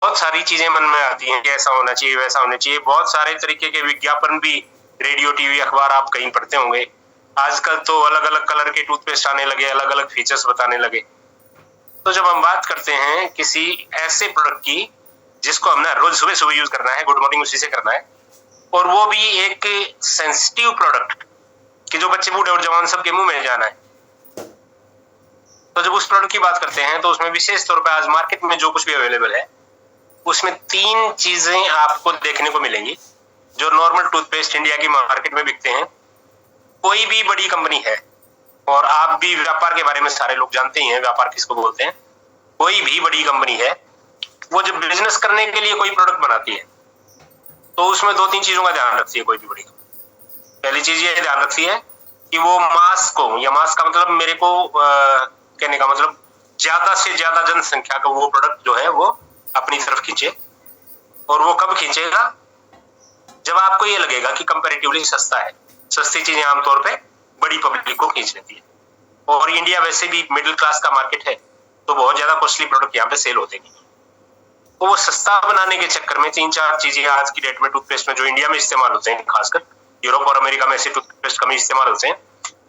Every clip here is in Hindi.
बहुत सारी चीजें मन में आती हैं कि ऐसा होना चाहिए, वैसा होना चाहिए। बहुत सारे तरीके के विज्ञापन भी रेडियो, टीवी, अखबार आप कहीं पढ़ते होंगे। आजकल तो अलग-अलग कलर के टूथपेस्ट आने लगे, अलग-अलग फीचर्स बताने लगे। तो जब हम बात करते हैं किसी ऐसे प्रोडक्ट की जिसको हमने रोज सुबह-सुबह यूज़ करना है, गुड मॉर्निंग उसी से करना है, और वो भी एक सेंसिटिव प्रोडक्ट कि जो बच्चे, बूढ़े और जवान सबके मुँह में जाना है। तो जब उस प्रोडक्ट की बात करते हैं तो उसमें विशेष तौर पे आज मार्केट में जो कुछ भी अवेलेबल है, उसमें 3 चीजें आपको देखने को मिलेंगी, जो नॉर्मल टूथपेस्ट इंडिया की मार्केट में बिकते हैं। कोई भी बड़ी कंपनी है, और आप भी व्यापार के बारे में सारे लोग जानते ही हैं, व्यापार किसको बोलते हैं। कोई भी बड़ी कंपनी है, वो जब बिज़नेस करने के लिए कोई प्रोडक्ट बनाती है, तो उसमें 2-3 चीज़ों का ध्यान रखती है कोई भी बड़ी कंपनी। पहली चीज़ ये ध्यान रखती है कि वो मास को, या मास का मतलब मेरे को कहने का मतलब ज़्यादा से ज़्यादा जनसंख्या का वो प्रोडक्ट जो है वो अपनी तरफ खींचे। और वो कब खींचेगा? जब आपको ये लगेगा कि कंपैरेटिवली सस्ता है। सस्ती चीज़ें आमतौर पे बड़ी पब्लिक को खींच लेती है। और इंडिया वैसे भी मिडिल क्लास का मार्केट है, तो बहुत ज़्यादा कॉस्टली प्रोडक्ट यहाँ पे सेल होते नहीं। तो वो सस्ता बनाने के चक्कर में 3-4 चीजें आज की डेट में टूथपेस्ट में जो इंडिया में इस्तेमाल होते हैं, खासकर यूरोप और अमेरिका में ऐसे टूथपेस्ट कम इस्तेमाल होते हैं।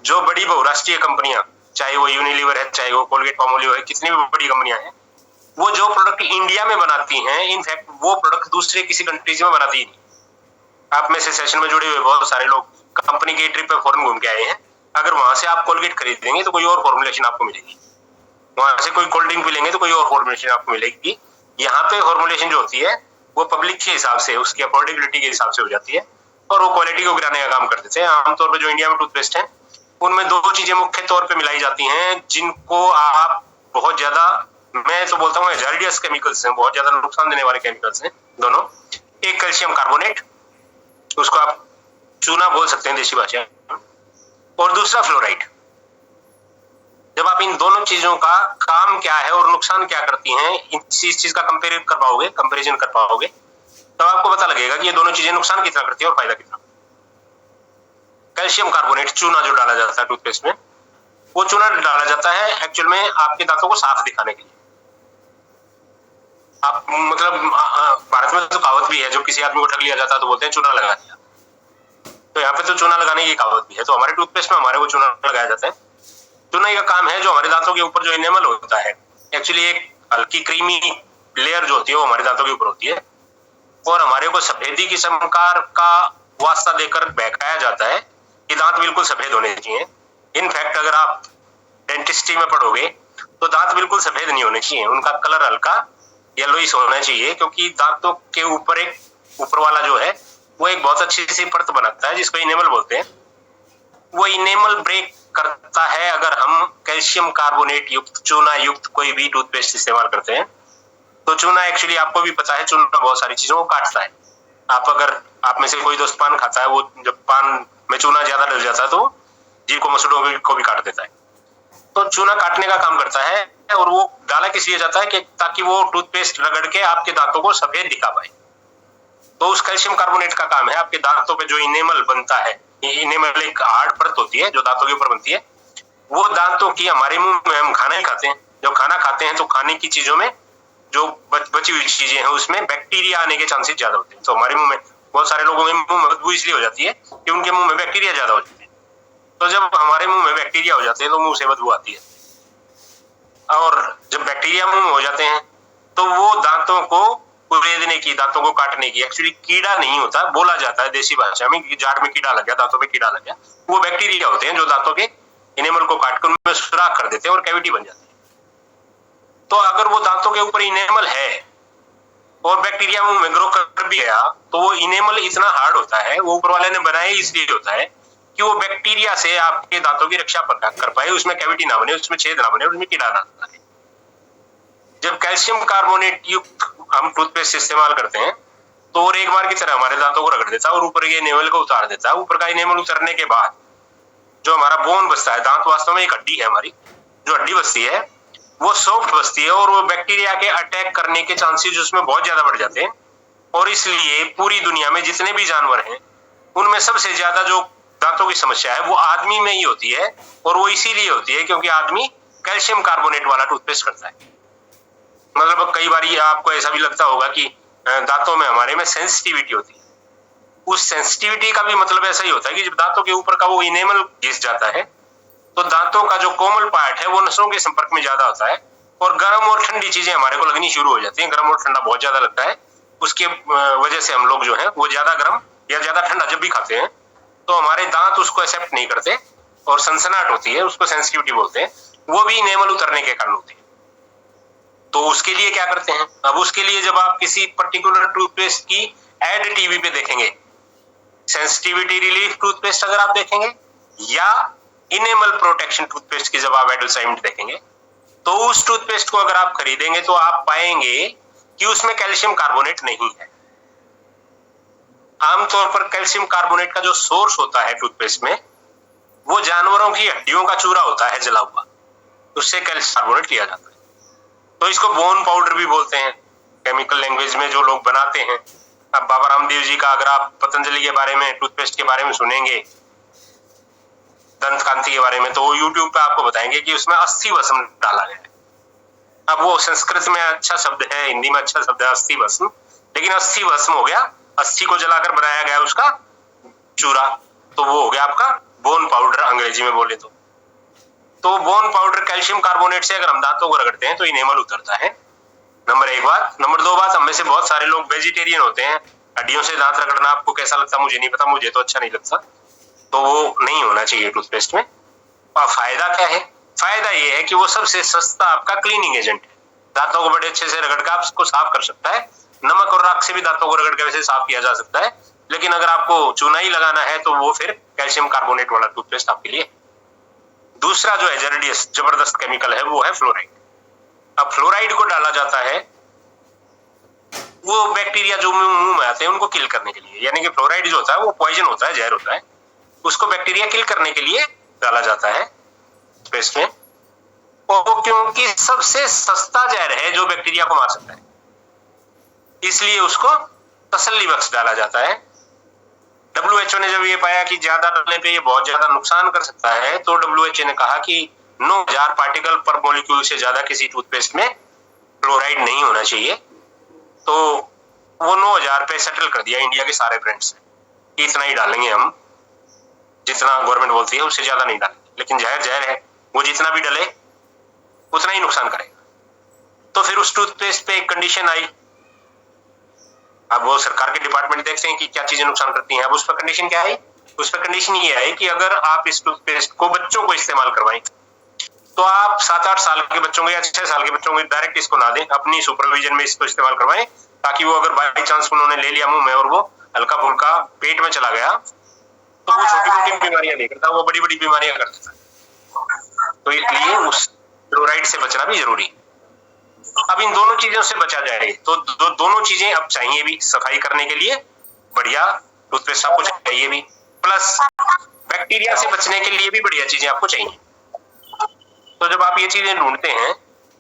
जो बड़ी बहुराष्ट्रीय कंपनियां, चाहे वो यूनिलीवर है, चाहे वो कोलगेट पामोलिव है, कितनी भी बड़ी कंपनियां हैं, वो जो प्रोडक्ट इंडिया में बनाती हैं, इनफैक्ट वो प्रोडक्ट दूसरे किसी कंट्रीज में बनाती ही नहीं। आप में से सेशन में जुड़े हुए बहुत सारे लोग कंपनी के ट्रिप पे फॉरेन घूम के आए हैं। अगर वहां से आप कोलगेट खरीदेंगे तो कोई और फॉर्मुलेशन आपको मिलेगी, वहां से कोई कोल्ड ड्रिंक पी लेंगे तो कोई और फॉर्मुलेशन आपको मिलेगी। यहाँ पे फॉर्मुलेशन जो होती है वो पब्लिक के हिसाब से, उसकी अफोर्डेबिलिटी के हिसाब से हो जाती है, और वो क्वालिटी को गिराने का काम कर देते हैं। आमतौर पर जो इंडिया में टूथपेस्ट है, उनमें 2 चीजें मुख्य तौर पे मिलाई जाती हैं, जिनको आप बहुत ज्यादा, मैं तो बोलता हूँ हैजार्डियस केमिकल्स हैं, बहुत ज्यादा नुकसान देने वाले केमिकल्स हैं दोनों। एक कैल्शियम कार्बोनेट, उसको आप चूना बोल सकते हैं देसी भाषा, और दूसरा फ्लोराइड। जब आप इन दोनों चीजों का काम क्या है और नुकसान क्या करती हैं, इस चीज का कंपैरिजन कर पाओगे, तब आपको पता लगेगा कि ये दोनों चीजें नुकसान कितना करती है और फायदा कितना। कैल्शियम कार्बोनेट, चूना जो डाला जाता है टूथपेस्ट में, वो चूना डाला जाता है एक्चुअल में आपके दांतों को साफ दिखाने के लिए। आप मतलब भारत में तो कहावत भी है, जो किसी आदमी को ठग लिया जाता है तो बोलते हैं चूना लगा दिया। तो यहाँ पे तो चूना लगाने की कहावत भी है। तो हमारे टूथपेस्ट में हमारे वो चूना लगाया जाता है। चूना का काम है जो हमारे दांतों के ऊपर जो इनेमल होता है, एक्चुअली एक हल्की क्रीमी लेयर जो होती है वो हमारे दांतों के ऊपर होती है, और हमारे को सफेदी की चमकार का वास्ता देकर बहकाया जाता है कि दांत बिल्कुल सफेद होने चाहिए। इनफैक्ट अगर आप डेंटिस्ट्री में पढ़ोगे तो दांत बिल्कुल सफेद नहीं होने चाहिए, उनका कलर हल्का येलोइश होना चाहिए, क्योंकि दांतों के ऊपर एक ऊपर वाला जो है वो एक बहुत अच्छी सी परत बनाता है जिसको इनेमल बोलते हैं। वो इनेमल ब्रेक करता है अगर हम कैल्शियम कार्बोनेट युक्त, चूना युक्त कोई भी टूथपेस्ट इस्तेमाल करते हैं। तो चूना एक्चुअली आपको भी पता है, चूना बहुत सारी चीजों को काटता है। आप में से कोई दोस्त पान खाता है, वो जब पान में चूना ज्यादा डल जाता है तो जीभ को, मसूड़ों को भी काट देता है। तो चूना काटने का काम करता है, और वो डाला किस लिए जाता है कि ताकि वो टूथपेस्ट रगड़ के आपके दांतों को सफेद दिखा पाए। तो उस कैल्शियम कार्बोनेट का काम है आपके दांतों पे जो इनेमल बनता है, इनेमल एक हार्ड परत होती है जो दांतों के ऊपर बनती है, वो दांतों की, हमारे मुंह में हम खाना ही खाते हैं, जब खाना खाते हैं तो खाने की चीजों में जो बची हुई चीजें हैं उसमें बैक्टीरिया आने के चांसेस ज्यादा होते हैं। तो हमारे मुंह में बहुत सारे लोगों के मुंह में बदबू इसलिए हो जाती है कि उनके मुंह में बैक्टीरिया ज्यादा हो जाते हैं। तो जब हमारे मुंह में बैक्टीरिया हो जाते हैं तो मुंह से बदबू आती है, और जब बैक्टीरिया मुंह में हो जाते हैं तो वो दांतों को कुरेदने की, दांतों को काटने की, एक्चुअली कीड़ा नहीं होता, बोला जाता है देसी भाषा में कि जाड़ में कीड़ा लग गया, दांतों पे कीड़ा लग गया। वो बैक्टीरिया होते हैं जो दांतों के इनेमल को काटकर उनमें सुराख कर देते हैं और कैविटी बन जाती है। तो अगर वो दांतों के ऊपर इनेमल है और बैक्टीरिया मुंह में ग्रो कर भी गया, तो वो इनेमल इतना हार्ड होता है, वो ऊपर वाले ने बनाया इसलिए होता है कि वो बैक्टीरिया से आपके दांतों की रक्षा कर पाए, उसमें कैविटी ना बने, उसमें छेद ना बने, उसमें कीड़ा ना लगे। जब कैल्शियम कार्बोनेट युक्त हम टूथपेस्ट इस्तेमाल करते हैं तो और एक बार की तरह हमारे दांतों को रगड़ देता है और ऊपर के इनेमल को उतार देता है। ऊपर का इनेमल उतरने के बाद जो हमारा बोन बचता है, दांत वास्तव में एक हड्डी है हमारी, जो हड्डी बचती है वो सॉफ्ट बचती है, और वो बैक्टीरिया के अटैक करने के चांसेस उसमें बहुत ज्यादा बढ़ जाते हैं। और इसलिए पूरी दुनिया में जितने भी जानवर हैं उनमें सबसे ज्यादा जो दांतों की समस्या है वो आदमी में ही होती है, और वो इसीलिए होती है क्योंकि आदमी कैल्शियम कार्बोनेट वाला टूथपेस्ट करता है। मतलब कई बार आपको ऐसा भी लगता होगा कि दांतों में हमारे में सेंसिटिविटी होती है। उस सेंसिटिविटी का भी मतलब ऐसा ही होता है कि जब दांतों के ऊपर का वो इनेमल घिस जाता है तो दांतों का जो कोमल पार्ट है वो नसों के संपर्क में ज्यादा होता है और गर्म और ठंडी चीजें हमारे को लगनी शुरू हो जाती हैं। गर्म और ठंडा बहुत ज्यादा लगता है, उसके वजह से हम लोग जो है वो ज्यादा गर्म या ज्यादा ठंडा जब भी खाते हैं तो हमारे दांत उसको एक्सेप्ट नहीं करते और सनसनाहट होती है, उसको सेंसिटिविटी बोलते हैं। वो भी इनेमल उतरने के कारण होती है। तो उसके लिए क्या करते हैं, अब उसके लिए जब आप किसी पर्टिकुलर टूथपेस्ट की एड टीवी पे देखेंगे, सेंसिटिविटी रिलीफ टूथपेस्ट अगर आप देखेंगे या इनेमल प्रोटेक्शन टूथपेस्ट की जब आप एडवर्टाइजमेंट देखेंगे, तो उस टूथपेस्ट को अगर आप खरीदेंगे तो आप पाएंगे कि उसमें कैल्शियम कार्बोनेट नहीं है। आमतौर पर कैल्शियम कार्बोनेट का जो सोर्स होता है टूथपेस्ट में वो जानवरों की हड्डियों का चूरा होता है जला हुआ, उससे कैल्शियम कार्बोनेट लिया जाता है। तो इसको बोन पाउडर भी बोलते हैं केमिकल लैंग्वेज में जो लोग बनाते हैं। अब बाबा रामदेव जी का अगर आप पतंजलि के बारे में, टूथपेस्ट के बारे में सुनेंगे, दंत कांति के बारे में, तो वो यूट्यूब पे आपको बताएंगे कि उसमें अस्थि भस्म डाला गया है। अब वो संस्कृत में अच्छा शब्द है, हिंदी में अच्छा शब्द है अस्थि भस्म, लेकिन अस्थि भस्म हो गया, अस्थि को जलाकर बनाया गया उसका चूरा, तो वो हो गया आपका बोन पाउडर अंग्रेजी में बोले तो बोन पाउडर कैल्शियम कार्बोनेट से अगर हम दांतों को रगड़ते हैं तो इनेमल उतरता है। नंबर एक बात। नंबर दो बात, हम में से बहुत सारे लोग वेजिटेरियन होते हैं। हड्डियों से दांत रगड़ना आपको कैसा लगता मुझे नहीं पता, मुझे तो अच्छा नहीं लगता, तो वो नहीं होना चाहिए टूथपेस्ट में। और फायदा क्या है? फायदा ये है कि वो सबसे सस्ता आपका क्लीनिंग एजेंट है। दांतों को बड़े अच्छे से रगड़ कर आपको साफ कर सकता है। नमक और राख से भी दांतों को रगड़ के वैसे साफ किया जा सकता है, लेकिन अगर आपको चूना ही लगाना है तो वो फिर कैल्शियम कार्बोनेट वाला टूथपेस्ट आपके लिए। दूसरा जो है जबरदस्त केमिकल है वो है फ्लोराइड। अब फ्लोराइड को डाला जाता है वो बैक्टीरिया जो मुंह में आते हैं उनको किल करने के लिए, यानी कि फ्लोराइड जो होता है वो पॉइजन होता है, जहर होता है, उसको बैक्टीरिया किल करने के लिए डाला जाता है पेस्ट में। और क्योंकि सबसे सस्ता जहर है जो बैक्टीरिया को मार सकता है, इसलिए उसको तसल्ली बख्श डाला जाता है। WHO ने जब ये पाया कि ज्यादा डालने पे ये बहुत ज्यादा नुकसान कर सकता है, तो WHO ने कहा कि 9000 पार्टिकल पर मॉलिक्यूल से ज्यादा किसी टूथपेस्ट में फ्लोराइड नहीं होना चाहिए। तो वो 9000 पे सेटल कर दिया इंडिया के सारे ब्रांड्स से, इतना ही डालेंगे हम, जितना गवर्नमेंट बोलती है उससे ज्यादा नहीं डालेंगे। लेकिन जहर है, वो जितना भी डले उतना ही नुकसान करेगा। तो फिर उस टूथपेस्ट पे एक कंडीशन आई। अब वो सरकार के डिपार्टमेंट देखते हैं कि क्या चीजें नुकसान करती हैं। अब उस पर कंडीशन क्या है? उस पर कंडीशन ये है कि अगर आप इस टूथपेस्ट को बच्चों को इस्तेमाल करवाएं तो आप 7-8 साल के बच्चों को या 6 साल के बच्चों को डायरेक्ट इसको ना दें, अपनी सुपरविजन में इसको इस्तेमाल करवाएं, ताकि वो अगर बाई चांस उन्होंने ले लिया मुंह में और वो हल्का फुल्का पेट में चला गया तो वो छोटी मोटी बीमारियां नहीं करता, वो बड़ी बड़ी बीमारियां कर देता है। तो इसलिए उस फ्लोराइड से बचना भी जरूरी है। अब इन दोनों चीजों से बचा जाए तो दोनों चीजें अब चाहिए भी सफाई करने के लिए, बढ़िया टूथपेस्ट आपको चाहिए भी, प्लस बैक्टीरिया से बचने के लिए भी बढ़िया चीजें आपको चाहिए। तो जब आप ये चीजें ढूंढते हैं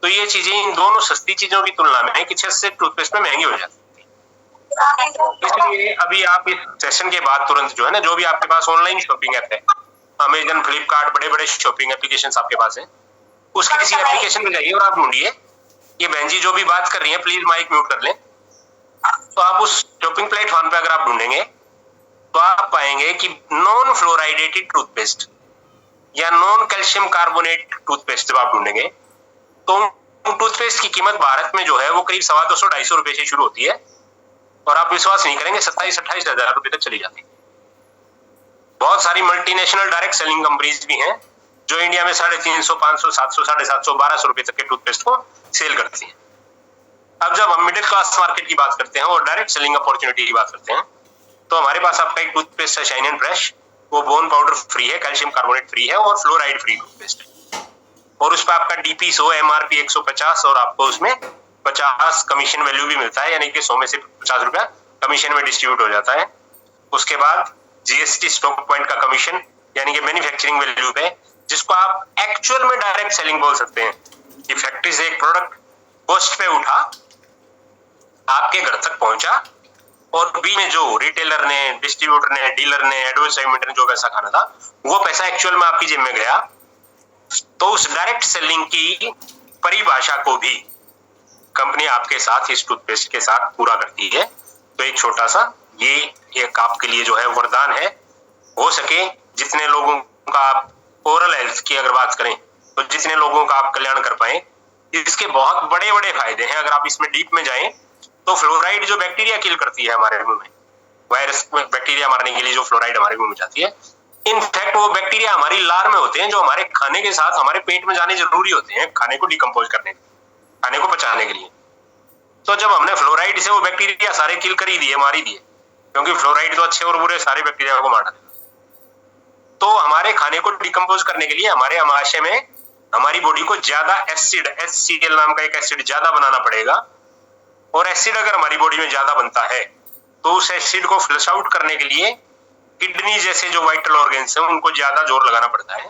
तो ये चीजें इन दोनों सस्ती चीजों की तुलना में किसी से टूथपेस्ट में महंगी हो जाती है। इसलिए अभी आप इस सेशन के बाद तुरंत जो है ना, जो भी आपके पास ऑनलाइन शॉपिंग ऐप है, अमेजन, फ्लिपकार्ट, बड़े बड़े शॉपिंग एप्लीकेशन आपके पास है, उसके किसी एप्लीकेशन में जाइए और आप ढूंढिए ये बहन जी जो भी बात कर रही है, प्लीज माइक म्यूट कर लें। तो आप उस शॉपिंग प्लेटफॉर्म पे अगर आप ढूंढेंगे तो आप पाएंगे कि नॉन फ्लोराइडेटेड टूथपेस्ट या नॉन कैल्शियम कार्बोनेट टूथपेस्ट जब आप ढूंढेंगे तो टूथपेस्ट की कीमत भारत में जो है वो करीब 250-250 रुपए से शुरू होती है और आप विश्वास नहीं करेंगे 27-28 हजार रुपए तक चली जाती है। बहुत सारी मल्टीनेशनल डायरेक्ट सेलिंग कंपनीज भी हैं जो इंडिया में 350, 500, 700, 750, 1200 रुपए तक के टूथपेस्ट को सेल करती हैं। अब जब हम मिडिल क्लास मार्केट की बात करते हैं और डायरेक्ट सेलिंग अपॉर्चुनिटी की बात करते हैं तो हमारे पास आपका एक टूथपेस्ट है शाइन एंड फ्रेश, वो बोन पाउडर फ्री है, कैल्शियम कार्बोनेट फ्री है और फ्लोराइड फ्री टूथपेस्ट है। और उस पर आपका डीपी 100, MRP 150 और आपको उसमें 50 कमीशन वैल्यू भी मिलता है, यानी कि 100 में से 50 रुपया कमीशन में डिस्ट्रीब्यूट हो जाता है। उसके बाद GST स्टॉक पॉइंट का कमीशन, यानी कि मैन्युफैक्चरिंग वैल्यू पे, जिसको आप एक्चुअल में डायरेक्ट सेलिंग बोल सकते हैं कि फैक्ट्री से एक प्रोडक्ट कॉस्ट पे उठा, आपके घर तक पहुंचा और बी में जो रिटेलर ने, डिस्ट्रीब्यूटर ने, डीलर ने, एडवर्टाइजमेंट ने जो पैसा खाना था वो पैसा एक्चुअल में आपकी जेब में गया। तो उस डायरेक्ट सेलिंग की परिभाषा को भी कंपनी आपके साथ इस टूथपेस्ट के साथ पूरा करती है। तो एक छोटा सा ये एक आपके लिए जो है वरदान है। हो सके जितने लोगों का आप ओरल हेल्थ की अगर बात करें तो जितने लोगों का आप कल्याण कर पाए, इसके बहुत बड़े बड़े फायदे हैं। अगर आप इसमें डीप में जाएं तो फ्लोराइड जो बैक्टीरिया किल करती है हमारे मुंह में, वायरस बैक्टीरिया मारने के लिए जो फ्लोराइड हमारे मुंह में जाती है, इनफैक्ट वो बैक्टीरिया हमारी लार में होते हैं जो हमारे खाने के साथ हमारे पेट में जाने जरूरी होते हैं खाने को डिकम्पोज करने, खाने को पचाने के लिए। तो जब हमने फ्लोराइड से वो बैक्टीरिया सारे किल कर ही दिए, मार ही दिए, क्योंकि फ्लोराइड तो अच्छे और बुरे सारे बैक्टीरिया को मार देता। तो हमारे खाने को डिकम्पोज करने के लिए हमारे आमाशय में हमारी बॉडी को ज्यादा एसिड, HCl नाम का एक एसिड ज्यादा बनाना पड़ेगा। और एसिड अगर हमारी बॉडी में ज्यादा बनता है तो उस एसिड को फ्लश आउट करने के लिए किडनी जैसे जो वाइटल ऑर्गन्स हैं उनको ज्यादा जोर लगाना पड़ता है।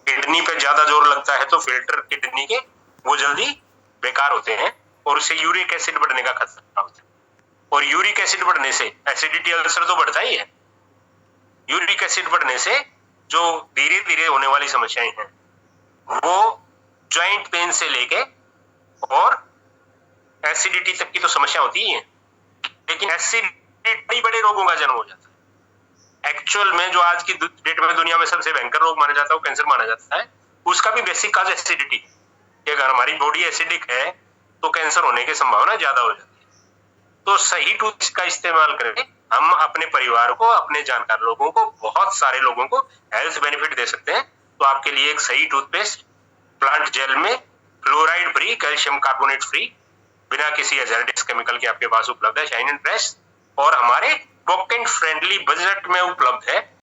किडनी पे ज्यादा जोर लगता है तो फिल्टर किडनी के वो जल्दी बेकार होते हैं और उससे यूरिक एसिड बढ़ने का खतरा होता है। और यूरिक एसिड बढ़ने से एसिडिटी, अल्सर तो बढ़ता ही है। यूरिक एसिड बढ़ने से जो धीरे धीरे होने वाली समस्याएं हैं वो जॉइंट पेन से लेके और एसिडिटी तक की तो समस्या होती ही है, लेकिन एसिडिटी बड़े रोगों का जन्म हो जाता है। एक्चुअल में जो आज की डेट में दुनिया में सबसे भयंकर रोग माना जाता है वो कैंसर माना जाता है। उसका भी बेसिक काज एसिडिटी है। अगर हमारी बॉडी एसिडिक है तो कैंसर होने की संभावना ज्यादा हो जाती है। तो सही टूथपेस्ट का इस्तेमाल करके हम अपने परिवार को, अपने जानकार लोगों को, बहुत सारे लोगों को हेल्थ बेनिफिट दे सकते हैं। तो आपके लिए एक सही टूथपेस्ट प्लांट जेल में fluoride free, calcium carbonate free, बिना किसी हैजार्डस केमिकल के आपके पास उपलब्ध है, शाइन एंड फ्रेश, और हमारे पॉकेट फ्रेंडली बजट में उपलब्ध है।